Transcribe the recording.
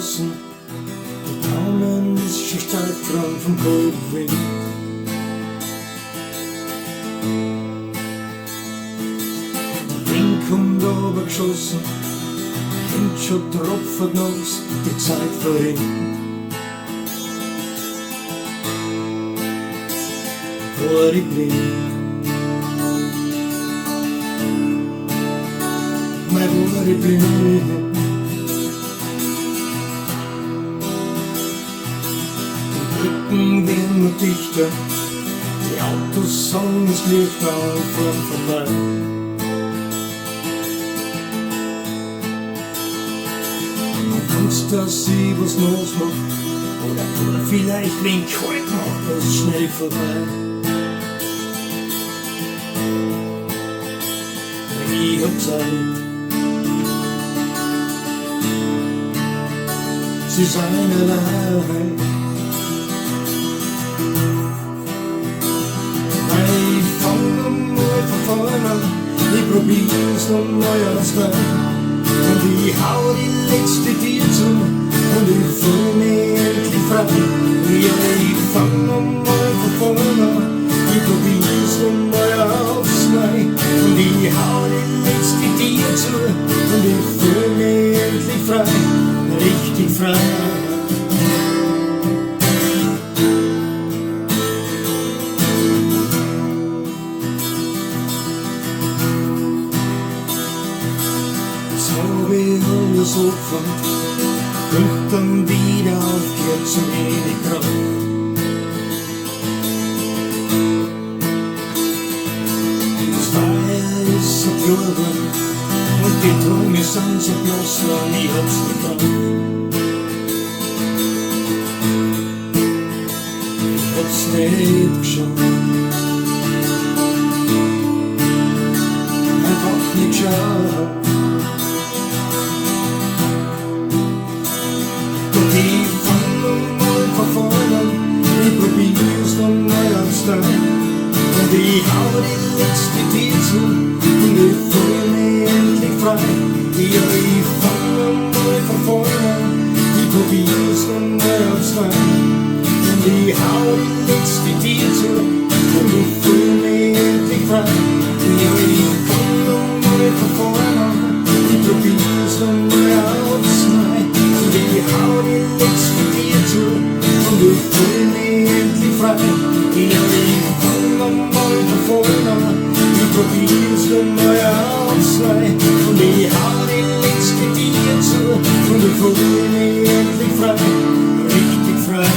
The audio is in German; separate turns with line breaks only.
draußen, der Daumen ist schon stark dran vom kalten Wind. Der Wind kommt aber geschossen, kommt schon tropft nass, die Zeit verrinnt. War ich blind, war ich blind. Die Brücken werden noch dichter, die Autos sagen, es liegt an vorn vorbei. Und Angst, dass ich was los mach, oder vielleicht wen kalt macht, ist schnell vorbei. Ich hab Zeit, sie sind allein. Ich fang einmal von vorn an, ich probier's nochmal aus rein. Und ich hau die letzte Tür zu und ich fühl mich endlich frei. Ja, ich fang einmal von vorn an, ich probier's nochmal aufs Neue. Und ich hau die letzte Tür zu und ich fühl mich endlich frei, richtig frei. Jetzt hab ich alles angefangen und dann wieder aufgehört zum ewig Kraft. Und die Träume sind so bloß, und ich hab's nicht drauf. Ich hab's nicht geschaut, einfach nicht geschaut. Und ich fang nochmal von vorn an, ich probier's nochmal aufs Neue. Und ich hau die letzte Tür zu und ich fühl mich endlich frei. Ja, ich fang einmal von vorn an, ich probier's nochmal aufs Neue. Und ich hau die letzte Tür zu und ich fühl mich endlich frei. Ja, ich fang nochmal von vorn an, ich probier's nochmal aufs Neue. Und ich hau die letzte Tür zu und ich fühl mich endlich frei. Ja, ich fang nochmal von vorn an, ich probier's nochmal aufs Neue. Und ich hau die letzte Tür zu und ich fühl mich endlich frei, richtig frei.